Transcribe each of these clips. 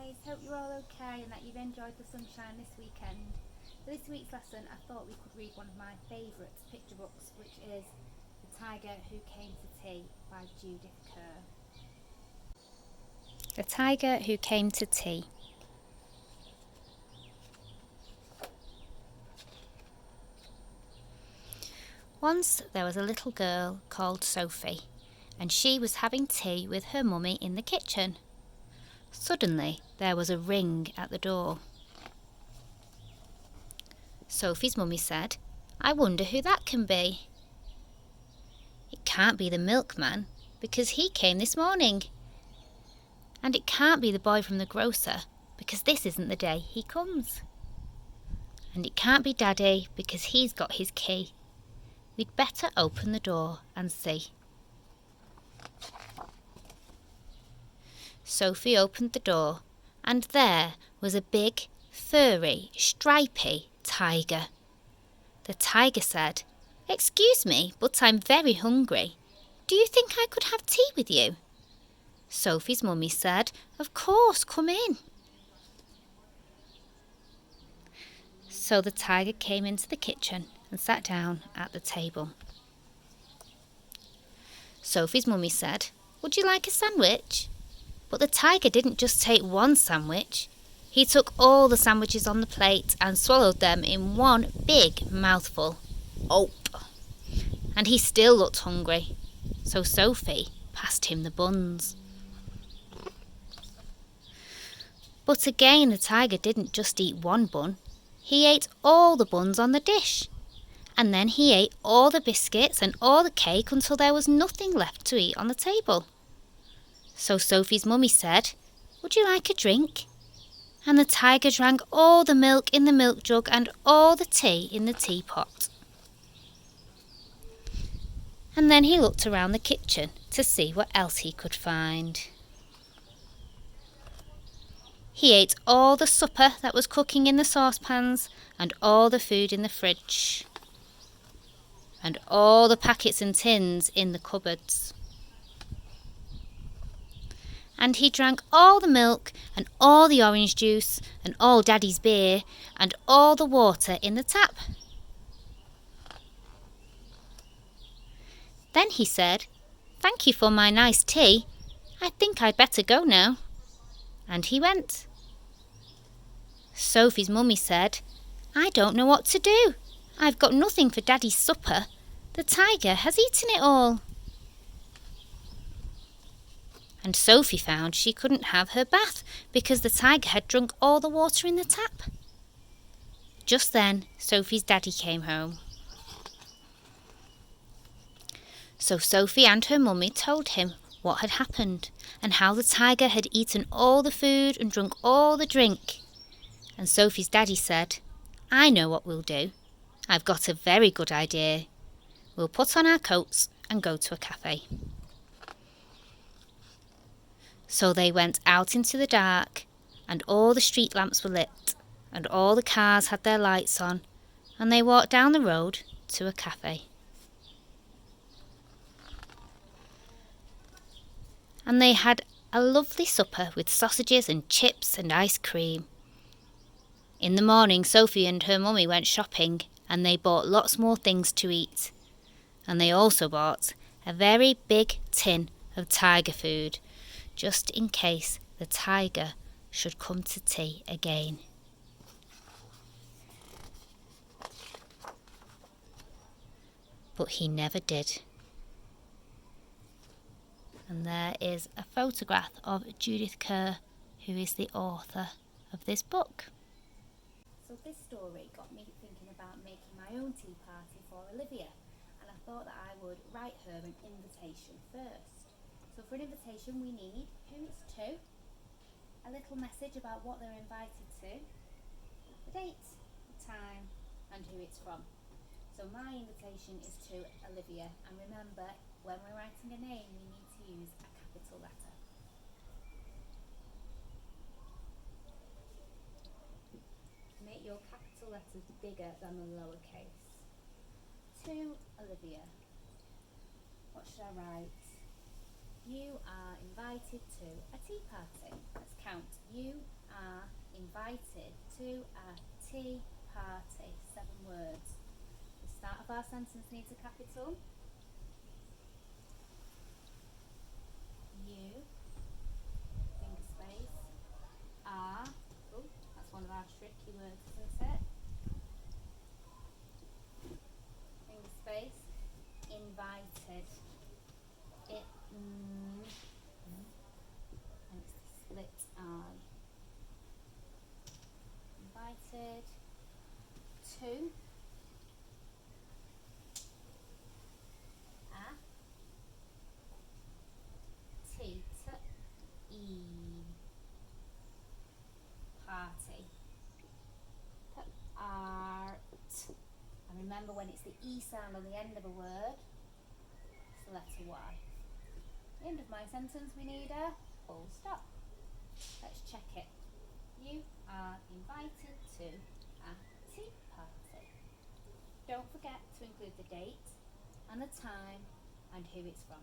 guys, hope you're all okay and that you've enjoyed the sunshine this weekend. For this week's lesson I thought we could read one of my favourite picture books, which is The Tiger Who Came to Tea by Judith Kerr. The Tiger Who Came to Tea. Once there was a little girl called Sophie, and she was having tea with her mummy in the kitchen. Suddenly there was a ring at the door. Sophie's mummy said, "I wonder who that can be." "It can't be the milkman, because he came this morning. And it can't be the boy from the grocer, because this isn't the day he comes. And it can't be Daddy, because he's got his key. We'd better open the door and see." Sophie opened the door, and there was a big, furry, stripy tiger. The tiger said, "Excuse me, but I'm very hungry. Do you think I could have tea with you?" Sophie's mummy said, "Of course, come in." So the tiger came into the kitchen and sat down at the table. Sophie's mummy said, "Would you like a sandwich?" But the tiger didn't just take one sandwich. He took all the sandwiches on the plate and swallowed them in one big mouthful. Ope! And he still looked hungry. So Sophie passed him the buns. But again the tiger didn't just eat one bun. He ate all the buns on the dish. And then he ate all the biscuits and all the cake until there was nothing left to eat on the table. So Sophie's mummy said, "Would you like a drink?" And the tiger drank all the milk in the milk jug and all the tea in the teapot. And then he looked around the kitchen to see what else he could find. He ate all the supper that was cooking in the saucepans and all the food in the fridge and all the packets and tins in the cupboards. And he drank all the milk and all the orange juice and all Daddy's beer and all the water in the tap. Then he said, "Thank you for my nice tea. I think I'd better go now." And he went. Sophie's mummy said, "I don't know what to do. I've got nothing for Daddy's supper. The tiger has eaten it all." And Sophie found she couldn't have her bath because the tiger had drunk all the water in the tap. Just then, Sophie's daddy came home. So Sophie and her mummy told him what had happened and how the tiger had eaten all the food and drunk all the drink. And Sophie's daddy said, "I know what we'll do. I've got a very good idea. We'll put on our coats and go to a cafe." So they went out into the dark, and all the street lamps were lit, and all the cars had their lights on, and they walked down the road to a cafe. And they had a lovely supper with sausages and chips and ice cream. In the morning, Sophie and her mummy went shopping, and they bought lots more things to eat. And they also bought a very big tin of tiger food, just in case the tiger should come to tea again. But he never did. And there is a photograph of Judith Kerr, who is the author of this book. So this story got me thinking about making my own tea party for Olivia, and I thought that I would write her an invitation first. So for an invitation we need who it's to, a little message about what they're invited to, the date, the time and who it's from. So my invitation is to Olivia, and remember, when we're writing a name we need to use a capital letter. Make your capital letters bigger than the lowercase. To Olivia. What should I write? You are invited to a tea party. Let's count. You invited to a tea party. 7 words. The start of our sentence needs a capital. You, finger space, are, oh, that's one of our tricky words, isn't it? Finger space, invited. And it's the split I. Invited to a tea party. Art. And remember, when it's the E sound on the end of a word, it's the letter Y. End of my sentence, we need a full stop. Let's check it. You are invited to a tea party. Don't forget to include the date and the time and who it's from.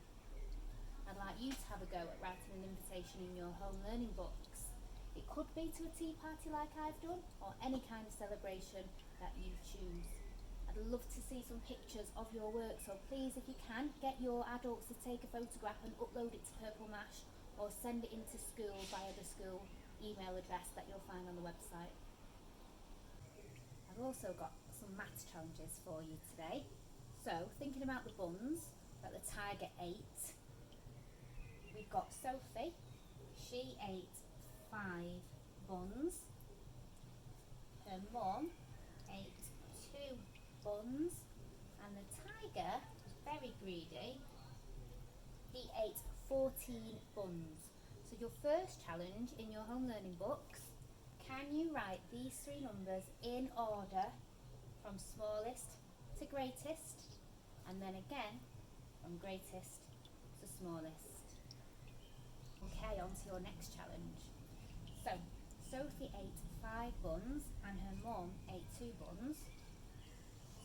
I'd like you to have a go at writing an invitation in your home learning books. It could be to a tea party like I've done, or any kind of celebration that you choose. I'd love to see some pictures of your work, so please, if you can, get your adults to take a photograph and upload it to Purple Mash, or send it into school via the school email address that you'll find on the website. I've also got some maths challenges for you today. So, thinking about the buns that the tiger ate, we've got Sophie. She ate 5 buns. Her mum ate 2 buns. And the tiger was very greedy. He ate 14 buns. So your first challenge in your home learning books, can you write these 3 numbers in order from smallest to greatest, and then again from greatest to smallest? Okay, on to your next challenge. So, Sophie ate 5 buns and her mum ate 2 buns.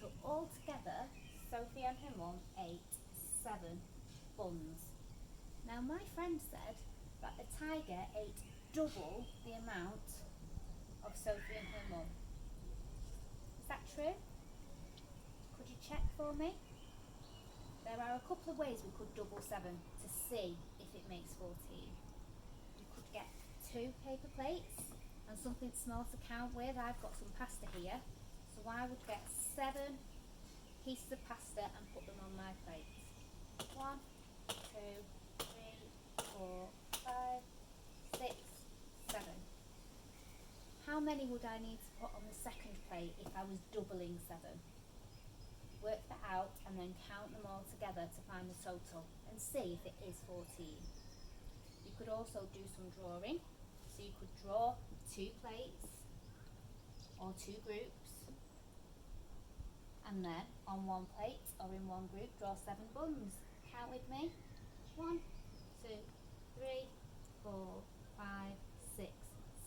So altogether, Sophie and her mum ate 7 buns. Now my friend said that the tiger ate double the amount of Sophie and her mum. Is that true? Could you check for me? There are a couple of ways we could double 7 to see if it makes 14. You could get 2 paper plates and something small to count with. I've got some pasta here, so I would get 7 pieces of pasta and put them on my plates. 1, 2, 3, 4, 5, 6, 7. How many would I need to put on the second plate if I was doubling 7? Work that out and then count them all together to find the total and see if it is 14. You could also do some drawing. So you could draw 2 plates or 2 groups, and then on 1 plate or in 1 group draw 7 buns. Count with me. 1, 2, 3, 4, 5, 6,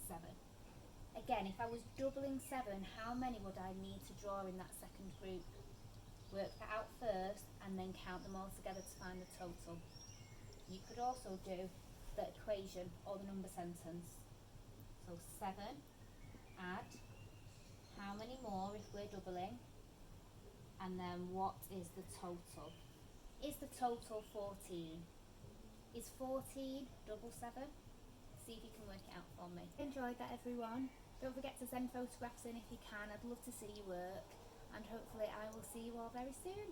7. Again, if I was doubling 7, how many would I need to draw in that second group? Work that out first and then count them all together to find the total. You could also do the equation or the number sentence. So 7, add how many more if we're doubling, and then what is the total? Is the total 14? Is 14 double 7? See if you can work it out for me. Enjoyed that, everyone. Don't forget to send photographs in if you can. I'd love to see your work, and hopefully I will see you all very soon.